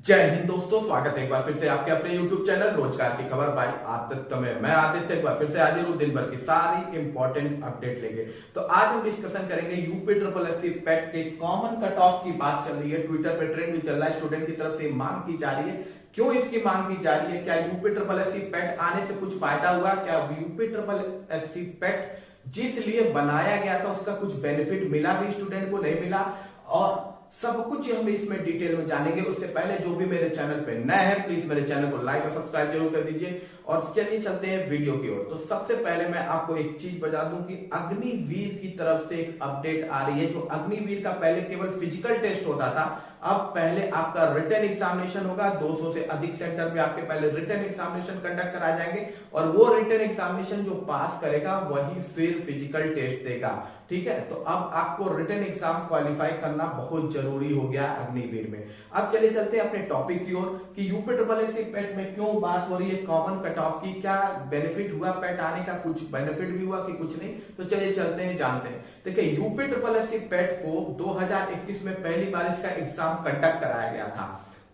जय हिंद दोस्तों, स्वागत है एक बार फिर से आपके अपने YouTube चैनल रोजगार की खबर बाय आदित्य में। मैं आदित्य एक बार फिर से हाजिर हूं दिन भर की सारी इंपॉर्टेंट अपडेट लेके। तो आज हम डिस्कशन करेंगे यूपी ट्रिपल एससी पेट के कॉमन कट ऑफ की बात चल रही है। ट्विटर पे ट्रेंड भी चल रहा है, स्टूडेंट की तरफ से मांग की जा रही है। क्यों इसकी मांग की जा रही है? क्या यूपी ट्रिपल एससी पेट आने से कुछ फायदा हुआ? क्या यूपी ट्रिपल एससी पेट जिस लिए बनाया गया था उसका कुछ बेनिफिट मिला भी स्टूडेंट को, नहीं मिला, और सब कुछ हम इसमें डिटेल में जानेंगे। उससे पहले जो भी मेरे चैनल पे नए हैं प्लीज मेरे चैनल को लाइक और सब्सक्राइब जरूर कर दीजिए। और चलिए चलते हैं वीडियो की ओर। तो सबसे पहले मैं आपको एक चीज बता दूं कि अग्निवीर की तरफ से एक अपडेट आ रही है। जो अग्निवीर का पहले केवल फिजिकल टेस्ट होता था, अब पहले आपका रिटन एग्जामिनेशन होगा। 200 से अधिक सेंटर पे आपके पहले रिटन एग्जामिनेशन कंडक्ट कराए जाएंगे और वो रिटन एग्जामिनेशन जो पास करेगा वही फिर फिजिकल टेस्ट देगा। ठीक है, तो अब आपको रिटन एग्जाम क्वालिफाई करना बहुत जरूरी हो गया अग्निवीर में। अब चले चलते हैं अपने टॉपिक की ओर कि यूपी ट्रिपल एससी पेट में क्यों बात हो रही है कॉमन कट ऑफ की। क्या बेनिफिट हुआ पेट आने का? कुछ बेनिफिट भी हुआ कि कुछ नहीं? तो चलिए चलते हैं, जानते हैं। देखिए, यूपी ट्रिपल एससी पेट को 2021 में पहली बार इसका एग्जाम कंडक्ट कराया गया था।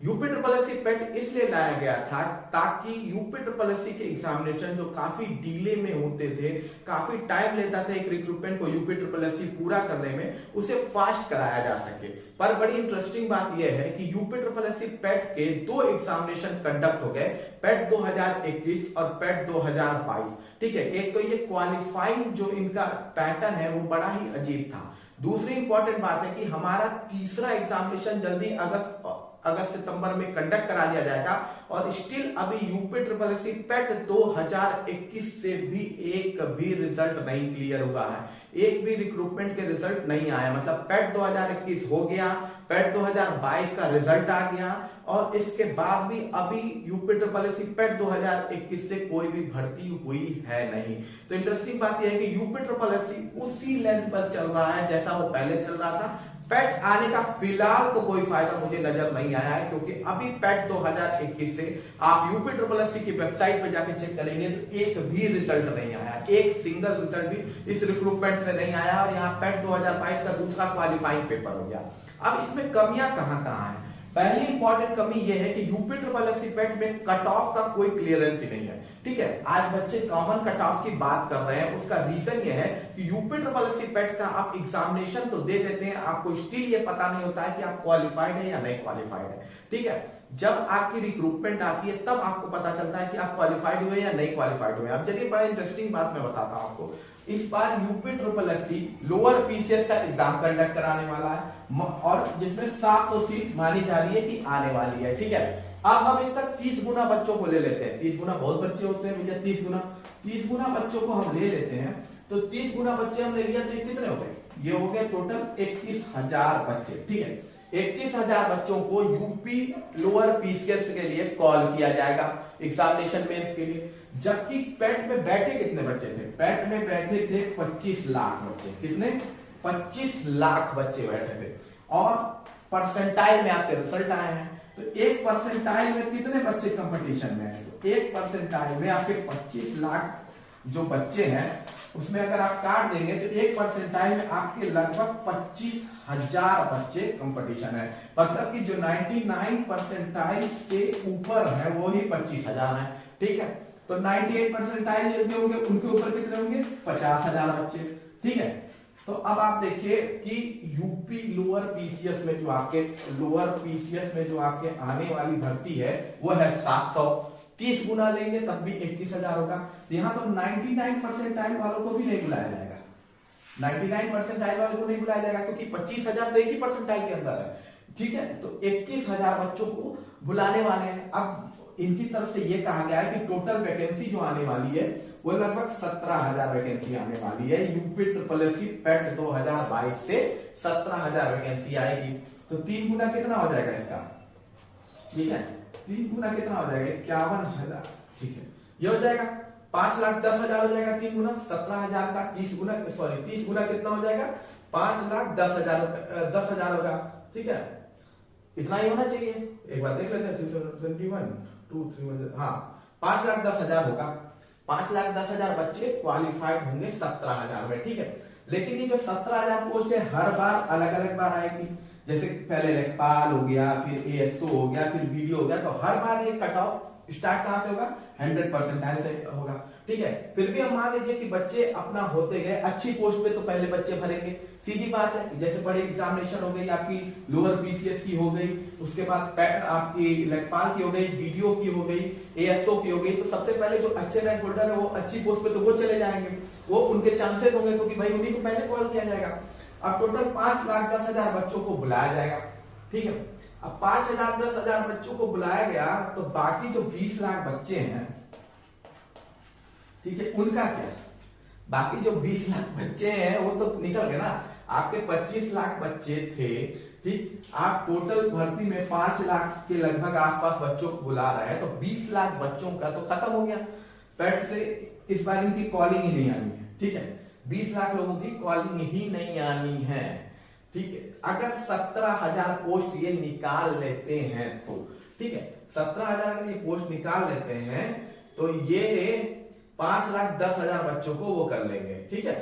यूपी ट्रिपल एससी पेट इसलिए लाया गया था ताकि यूपी ट्रिपल एससी के एग्जामिनेशन जो काफी डिले में होते थे, काफी टाइम लेता था एक रिक्रूटमेंट को यूपी ट्रिपल एससी पूरा करने में, उसे फास्ट कराया जा सके। पर बड़ी इंटरेस्टिंग बात यह है कि यूपी ट्रिपल एससी पेट के दो एग्जामिनेशन कंडक्ट हो गए, पेट 2021 और पेट 2022। ठीक है, एक तो ये क्वालिफाइंग जो इनका पैटर्न है वो बड़ा ही अजीब था। दूसरी इंपॉर्टेंट बात है कि हमारा तीसरा एग्जामिनेशन जल्दी अगस्त सितंबर में कंडक्ट करा दिया जाएगा और स्टिल अभी यूपी ट्रिपल एससी पेट 2021 से भी एक भी रिजल्ट नहीं क्लियर हुआ है। एक भी रिक्रूटमेंट के रिजल्ट नहीं आया। मतलब पेट 2021 हो गया, पेट 2022 का रिजल्ट आ गया और इसके बाद भी अभी यूपी ट्रिपल एससी पेट 2021 से कोई भी भर्ती हुई है नहीं। तो इंटरेस्टिंग बात यह है कि यूपी ट्रिपल एससी उसी लेंथ पर चल रहा है जैसा वो पहले चल रहा था। पेट आने का फिलहाल तो कोई फायदा मुझे नजर नहीं आया है, क्योंकि अभी पेट 2021 से आप यूपी ट्रिपल एससी की वेबसाइट पे जाके चेक करेंगे तो एक भी रिजल्ट नहीं आया, एक सिंगल रिजल्ट भी इस रिक्रूटमेंट से नहीं आया। और यहाँ पेट 2022 का दूसरा क्वालिफाइंग पेपर हो गया। अब इसमें कमियां कहां कहां हैं? पहली इंपॉर्टेंट कमी यह है कि यूपी ट्रिपल एससी पेट में कट ऑफ का कोई क्लियरेंस ही नहीं है। ठीक है, आज बच्चे कॉमन कट ऑफ की बात कर रहे हैं, उसका रीजन यह है कि यूपी ट्रिपल एससी पेट का आप एग्जामिनेशन तो दे देते हैं, आपको स्टिल ये पता नहीं होता है कि आप क्वालिफाइड है या नहीं क्वालिफाइड है। ठीक है, जब आपकी रिक्रूटमेंट आती है तब आपको पता चलता है कि आप क्वालिफाइड हुए या नहीं क्वालिफाइड हुए। अब चलिए बड़ा इंटरेस्टिंग बात मैं बताता हूं आपको। इस बार UP triple SC lower PCS का एग्जाम कंडक्ट कराने वाला है और जिसमें 700 सीट मानी जा रही है कि आने वाली है। ठीक है, अब हम इसका 30 गुना बच्चों को ले लेते हैं। 30 गुना बहुत बच्चे होते हैं भैया, 30 गुना बच्चों को हम ले लेते हैं। तो 30 गुना बच्चे हमने लिया तो ये कितने हो गए? ये हो गए टोटल 21,000 बच्चे। ठीक है, 21,000 बच्चों को यूपी लोअर पीसीएस के लिए कॉल किया जाएगा एग्जामिनेशन मेंस के लिए। जबकि पेट में बैठे कितने बच्चे थे? पेट में बैठे थे 25 लाख बच्चे। कितने? 25 लाख बच्चे बैठे थे। और परसेंटाइल में आपके रिजल्ट आए हैं, तो एक परसेंटाइल में कितने बच्चे कंपटीशन में हैं? तो एक परसेंटाइल में आपके 25 लाख जो बच्चे हैं उसमें अगर आप काट देंगे तो एक परसेंटाइल में आपके लगभग 25,000 बच्चे कंपटीशन है। मतलब कि जो 99 परसेंटाइल से ऊपर है वो ही 25,000 है। ठीक है, तो 98 परसेंटाइल जितने होंगे उनके ऊपर कितने होंगे? 50,000 बच्चे। ठीक है, तो अब आप देखिए कि यूपी लोअर पीसीएस में जो आपके आने वाली भर्ती है वो है 700। 30 गुना लेंगे तब भी 21,000 होगा। तो यहां तो 99 परसेंटाइल वालों को भी नहीं बुलाया जाएगा। 99 परसेंटाइल वालों को नहीं बुलाया जाएगा क्योंकि 25,000 तो एक ही परसेंटाइल के अंदर है। ठीक है, तो 21,000 बच्चों को बुलाने वाले हैं। अब इनकी तरफ से यह कहा गया है कि टोटल वैकेंसी जो आने वाली है वो लगभग 17,000 वैकेंसी आने वाली है। यूपी ट्रिपल एससी पेट 2022 से 17,000 वैकेंसी आएगी। तो 3 गुना कितना हो जाएगा इसका? ठीक है, 3 गुना कितना हो जाएगा? 51,000। ठीक है, ये हो जाएगा 5,10,000 हो जाएगा। 3 गुना 17,000 का 30 गुना कितना हो जाएगा? 5,10,000 10,000 होगा। ठीक है, इतना ही होना चाहिए। एक बार देख लेते हैं, 21 2 3 हाँ 5,10,000 होगा। 5,10,000 बच्चे क्वालिफाइड होंगे 17,000 में। ठीक है, लेकिन ये जो 17,000 पोस्ट है हर बार अलग अलग बार आएगी। जैसे पहले लेखपाल हो गया, फिर एएसओ हो गया, फिर वीडियो हो गया, तो हर बार ये कट ऑफ स्टार्ट कहां से होगा? 100% से होगा। ठीक है, फिर भी हम मान लीजिए कि बच्चे अपना होते गए, अच्छी पोस्ट पे तो पहले बच्चे भरेंगे, सीधी बात है। जैसे बड़ी एग्जामिनेशन हो गई आपकी, लोअर बीसीएस की हो गई, उसके बाद आपकी लेखपाल की हो गई, वीडियो की हो गई, एएसओ की हो गई, तो सबसे पहले जो अच्छे रैंक होल्डर है वो अच्छी पोस्ट पे तो वो चले जाएंगे, वो उनके चांसेस होंगे, क्योंकि भाई उन्हीं को पहले कॉल किया जाएगा। अब टोटल 5,10,000 बच्चों को बुलाया जाएगा। ठीक है, अब 5,000-10,000 बच्चों को बुलाया गया, तो बाकी जो 20 लाख बच्चे हैं, ठीक है, उनका क्या? बाकी जो 20 लाख बच्चे हैं वो तो निकल गए ना। आपके 25 लाख बच्चे थे, ठीक, आप टोटल भर्ती में 5 लाख के लगभग आसपास बच्चों को बुला रहे हैं, तो 20 लाख बच्चों का तो खत्म हो गया। पेट से इस बार इनकी कॉलिंग ही नहीं आनी है। ठीक है, 20 लाख लोगों की कॉलिंग ही नहीं आनी है। ठीक है, अगर 17,000 पोस्ट ये निकाल लेते हैं तो, ठीक है, 17,000 अगर ये पोस्ट निकाल लेते हैं तो ये 5,10,000 बच्चों को वो कर लेंगे। ठीक है,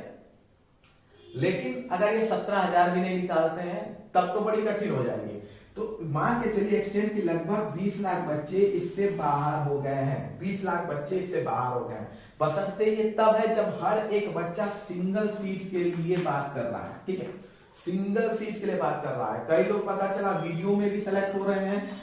लेकिन अगर ये 17,000 भी नहीं निकालते हैं तब तो बड़ी कठिन हो जाएगी। तो मान के चलिए एक्सटेंड की लगभग 20 लाख बच्चे इससे बाहर हो गए हैं। 20 लाख बच्चे इससे बाहर हो गए हैं। बशर्ते ये तब है जब हर एक बच्चा सिंगल सीट के लिए बात कर रहा है। ठीक है, सिंगल सीट के लिए बात कर रहा है। कई लोग पता चला वीडियो में भी सेलेक्ट हो रहे हैं,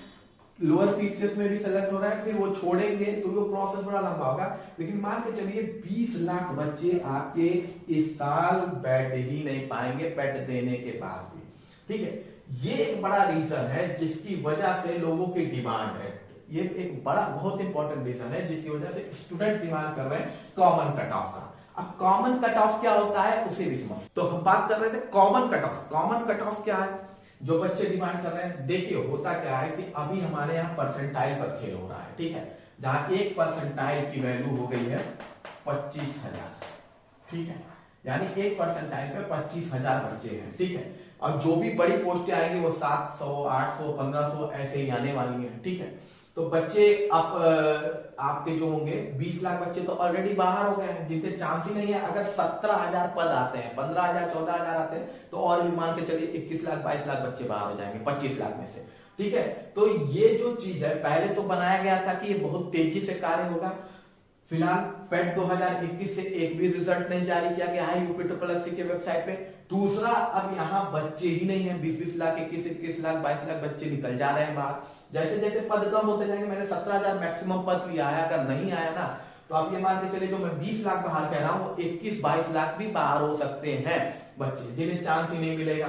लोअर पीसीएस में भी सेलेक्ट हो रहा है, फिर वो छोड़ेंगे तो वो प्रोसेस बड़ा लंबा होगा। लेकिन मान के चलिए 20 लाख बच्चे आपके इस साल बैठ ही नहीं पाएंगे पेट देने के बाद भी। ठीक है, ये एक बड़ा रीजन है जिसकी वजह से लोगों की डिमांड है। ये एक बड़ा बहुत इंपॉर्टेंट रीजन है जिसकी वजह से स्टूडेंट डिमांड कर रहे हैं कॉमन कट ऑफ का। अब कॉमन कट ऑफ क्या होता है उसे भी समझ। तो हम बात कर रहे थे common cut off. Common cut off क्या है जो बच्चे डिमांड कर रहे हैं? देखिए होता क्या है कि अभी हमारे यहाँ परसेंटाइल पर खेल हो रहा है। ठीक है, जहां एक परसेंटाइल की वैल्यू हो गई है 25,000। ठीक है, यानी एक परसेंटाइल पे 25,000 बच्चे हैं। ठीक है, और जो भी बड़ी पोस्टें आएंगी वो 700, 800, 1500 ऐसे ही आने वाली हैं। ठीक है, तो बच्चे आपके जो होंगे 20 लाख बच्चे तो ऑलरेडी बाहर हो गए हैं, जिनके चांस ही नहीं है। अगर 17,000 पद आते हैं, 15,000, 14,000 आते हैं, तो और भी मान के चलिए 21 लाख, 22 लाख बच्चे बाहर हो जाएंगे 25 लाख में से। ठीक है, तो ये जो चीज है पहले तो बनाया गया था कि ये बहुत तेजी से कार्य होगा। फिलहाल पेट 2021 से एक भी रिजल्ट नहीं जारी किया गया है यूपी के वेबसाइट पे। दूसरा, अब यहाँ बच्चे ही नहीं है, 20-20 लाख, 21 लाख, 22 लाख बच्चे निकल जा रहे हैं बाहर। जैसे जैसे पद कम होते जाएंगे, मैंने 17,000 मैक्सिमम पद लिया है, अगर नहीं आया ना तो आप ये मान के चलिए जो मैं 20 लाख बाहर कह रहा हूँ, 21-22 लाख भी बाहर हो सकते हैं बच्चे, जिन्हें चांस ही नहीं मिलेगा।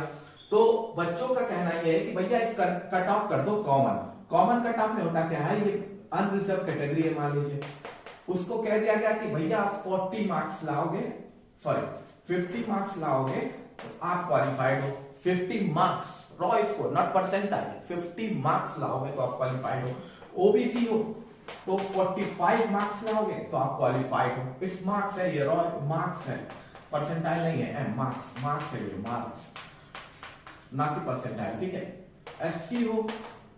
तो बच्चों का कहना यह है कि भैया एक कट ऑफ कर दो कॉमन। कॉमन कट ऑफ में होता क्या है, ये अनरिजर्व कैटेगरी है मान लीजिए, उसको कह दिया गया कि भैया आप 40 मार्क्स लाओगे, सॉरी 50 मार्क्स लाओगे तो आप क्वालिफाइड हो। 50 marks raw score, not percentile, 50 marks लाओगे तो आप क्वालिफाइड हो। ओबीसी हो तो 45 मार्क्स लाओगे तो आप क्वालिफाइड हो। इट्स मार्क्स है, ये रॉ मार्क्स है, परसेंटाइल नहीं है, मार्क्स, मार्क्स है ये, मार्क्स ना कि परसेंटाइल। ठीक है, एससी हो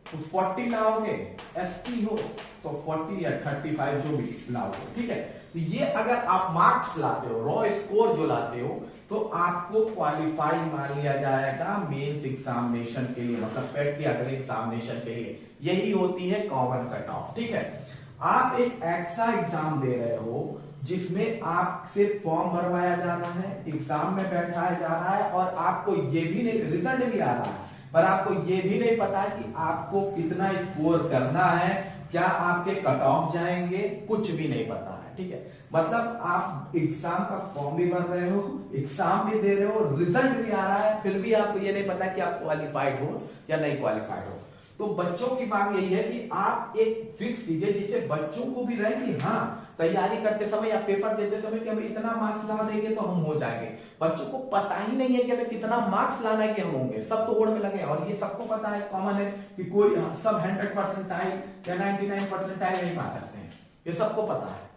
तो 40 लाओगे, एसटी हो तो 40 या 35 जो भी लाओगे। ठीक है, तो ये अगर आप मार्क्स लाते हो, रॉ स्कोर जो लाते हो, तो आपको क्वालिफाई मान लिया जाएगा मेंस एग्जामिनेशन के लिए, मतलब पेट के अगले एग्जामिनेशन के लिए। यही होती है कॉमन कट ऑफ। ठीक है, आप एक ऐसा एग्जाम दे रहे हो जिसमें आपसे फॉर्म भरवाया जा रहा है, एग्जाम में बैठाया जा रहा है, और आपको ये भी नहीं, रिजल्ट भी आ रहा है, पर आपको ये भी नहीं पता कि आपको कितना स्कोर करना है, क्या आपके कट ऑफ जाएंगे, कुछ भी नहीं पता है। ठीक है, मतलब आप एग्जाम का फॉर्म भी भर रहे हो, एग्जाम भी दे रहे हो, रिजल्ट भी आ रहा है, फिर भी आपको ये नहीं पता कि आप क्वालिफाइड हो या नहीं क्वालिफाइड हो। तो बच्चों की मांग यही है कि आप एक फिक्स कीजिए जिससे बच्चों को भी रहे कि हाँ तैयारी करते समय या पेपर देते समय कि हम इतना मार्क्स ला देंगे तो हम हो जाएंगे। बच्चों को पता ही नहीं है कि हमें कितना मार्क्स लाना है कि हम होंगे, सब तो ओढ़ में लगे। और ये सबको पता है, कॉमन है कि कोई सब 100% या 99% नहीं पा सकते हैं, ये सबको पता है।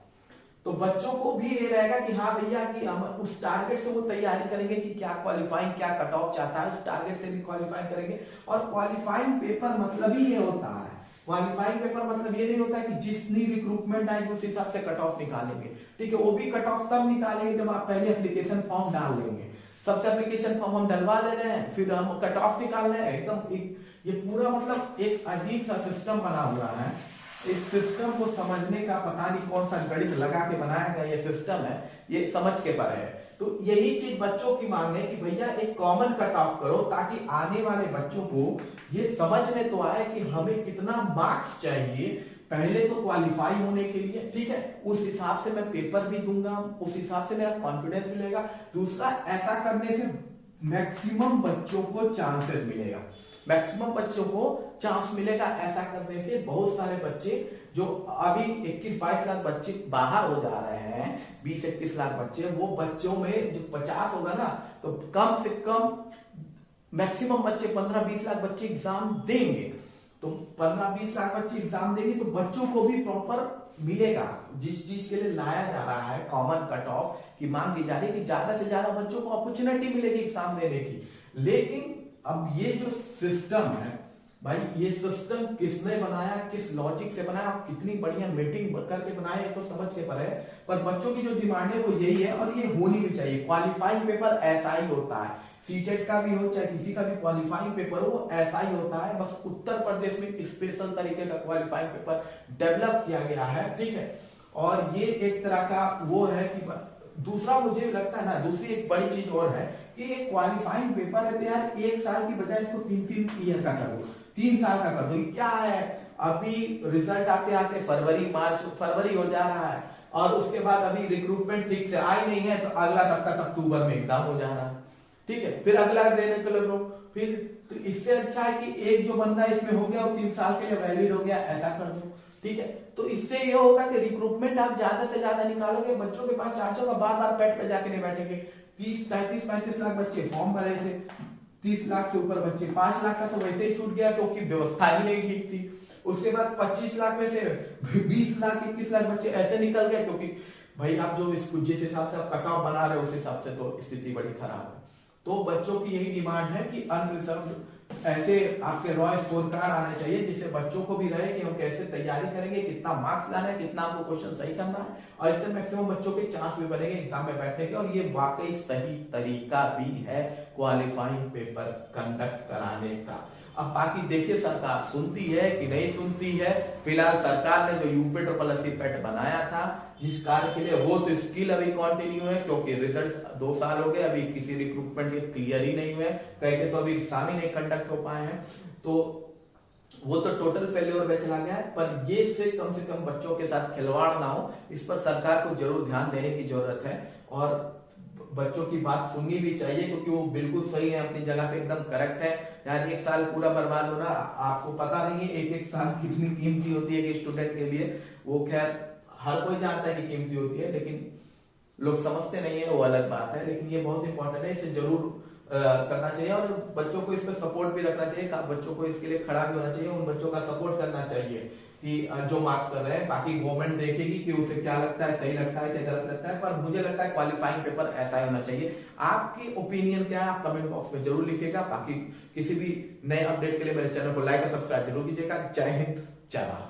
तो बच्चों को भी ये रहेगा कि हाँ भैया कि हम उस टारगेट से वो तैयारी करेंगे कि क्या क्वालिफाइंग, क्या कट ऑफ चाहता है, उस टारगेट से भी क्वालिफाई करेंगे। और क्वालिफाइंग पेपर मतलब ही ये होता है, क्वालिफाइंग पेपर मतलब ये नहीं होता है कि जितनी रिक्रूटमेंट आएगी उस हिसाब से कट ऑफ निकालेंगे। ठीक है, वो भी कट ऑफ तब निकालेंगे जब आप पहले एप्लीकेशन फॉर्म डाल लेंगे। सबसे एप्लीकेशन फॉर्म हम डलवा ले रहे हैं, फिर हम कट ऑफ निकाल रहे हैं। एकदम ये पूरा मतलब एक अजीब सा सिस्टम बना हुआ है। इस सिस्टम को समझने का पता नहीं कौन सा गणित लगा के बनाया गया ये सिस्टम है, ये समझ के परे है। तो यही चीज बच्चों की मांग है कि भैया एक कॉमन कट ऑफ करो, ताकि आने वाले बच्चों को ये समझ में तो आए कि हमें कितना मार्क्स चाहिए पहले तो क्वालिफाई होने के लिए, ठीक है। उस हिसाब से मैं पेपर भी दूंगा, उस हिसाब से मेरा कॉन्फिडेंस मिलेगा। दूसरा, ऐसा करने से मैक्सिमम बच्चों को चांसेस मिलेगा, मैक्सिमम बच्चों को चांस मिलेगा। ऐसा करने से बहुत सारे बच्चे जो अभी 21-22 लाख बच्चे बाहर हो जा रहे हैं, 20-21 लाख बच्चे, वो बच्चों में जो 50 होगा ना, तो कम से कम मैक्सिमम बच्चे 15-20 लाख बच्चे एग्जाम देंगे। तो 15-20 लाख बच्चे एग्जाम देंगे तो बच्चों को भी प्रॉपर मिलेगा। जिस चीज के लिए लाया जा रहा है कॉमन कट ऑफ की मांग की जा रही है कि ज्यादा से ज्यादा बच्चों को अपॉर्चुनिटी मिलेगी एग्जाम देने की। लेकिन अब ये जो सिस्टम है भाई, ये सिस्टम किसने बनाया, किस लॉजिक से बनाया, आप कितनी बढ़िया मीटिंग करके बनाए तो समझ के परे है, पर बच्चों की जो डिमांड है वो यही है और ये होनी भी चाहिए। क्वालिफाइंग पेपर ऐसा ही होता है, सीटेट का भी हो चाहे किसी का भी क्वालिफाइंग पेपर हो, ऐसा ही होता है। बस उत्तर प्रदेश में स्पेशल तरीके का क्वालिफाइंग पेपर डेवलप किया गया है, ठीक है। और ये एक तरह का वो है कि दूसरा मुझे लगता है ना, दूसरी एक बड़ी चीज और है कि ये क्वालिफाइंग पेपर है तो यार 1 साल की बजाय इसको 3-3 ईयर का कर दो, 3 साल का कर दो। क्या है, अभी रिजल्ट आते आते फरवरी हो जा रहा है और उसके बाद अभी रिक्रूटमेंट ठीक से आई नहीं है, तो अगला तब तक अक्टूबर में एग्जाम हो जा रहा है, ठीक है। फिर अगला देने के लिए फिर तो इससे अच्छा है कि एक जो बंदा इसमें हो गया वो 3 साल के लिए वैलिड हो गया, ऐसा कर दो, ठीक है। तो इससे ये होगा कि रिक्रूटमेंट आप ज्यादा से ज्यादा निकालोगे, बच्चों के पास चार्जों का बार बार पेट पे जाके नहीं बैठेंगे। 30-35 लाख बच्चे फॉर्म भरे थे, 30 लाख से ऊपर बच्चे, 5 लाख का तो वैसे ही छूट गया क्योंकि व्यवस्था ही नहीं ठीक थी। उसके बाद 25 लाख में से 20 लाख 21 लाख बच्चे ऐसे निकल गए क्योंकि भाई आप जो जिस हिसाब से आप कट ऑफ बना रहे हो उस हिसाब से तो स्थिति बड़ी खराब है। तो बच्चों की यही डिमांड है कि अनरिजर्व ऐसे आपके रॉ स्कोर कार्ड आने चाहिए, जिससे बच्चों को भी रहे कि हम कैसे तैयारी करेंगे, कितना मार्क्स लाना है, कितना हमको क्वेश्चन सही करना है, और इससे मैक्सिमम बच्चों के चांस भी बनेंगे एग्जाम में बैठने के। और ये वाकई सही तरीका भी है क्वालिफाइंग पेपर कंडक्ट कराने का। अब बाकी देखिए सरकार सुनती है कि नहीं सुनती है। फिलहाल सरकार ने जो यूपी पैट बनाया था जिस कार्य के लिए, वो तो स्किल अभी कंटिन्यू है क्योंकि रिजल्ट 2 साल हो गए, अभी किसी रिक्रूटमेंट के क्लियर ही नहीं हुए, कहीं के तो अभी एग्जाम ही नहीं कंडक्ट हो पाए हैं, तो वो तो टोटल फेल्योर में चला गया है। पर ये से कम बच्चों के साथ खिलवाड़ ना हो, इस पर सरकार को जरूर ध्यान देने की जरूरत है और बच्चों की बात सुननी भी चाहिए क्योंकि वो बिल्कुल सही है, अपनी जगह पे एकदम करेक्ट है। यार 1 साल पूरा बर्बाद होना, आपको पता नहीं है 1-1 साल कितनी कीमती होती है कि स्टूडेंट के लिए। वो खैर हर कोई जानता है कि कीमती होती है, लेकिन लोग समझते नहीं है, वो अलग बात है। लेकिन ये बहुत इंपॉर्टेंट है, इसे जरूर करना चाहिए और बच्चों को इस पर सपोर्ट भी रखना चाहिए, बच्चों को इसके लिए खड़ा भी होना चाहिए, उन बच्चों का सपोर्ट करना चाहिए कि जो मार्क्स कर रहे हैं। बाकी गवर्नमेंट देखेगी कि उसे क्या लगता है, सही लगता है, क्या गलत लगता है, पर मुझे लगता है क्वालिफाइंग पेपर ऐसा ही होना चाहिए। आपकी ओपिनियन क्या है आप कमेंट बॉक्स में जरूर लिखिएगा। बाकी किसी भी नए अपडेट के लिए मेरे चैनल को लाइक और सब्सक्राइब जरूर कीजिएगा। जय हिंद, जय भारत।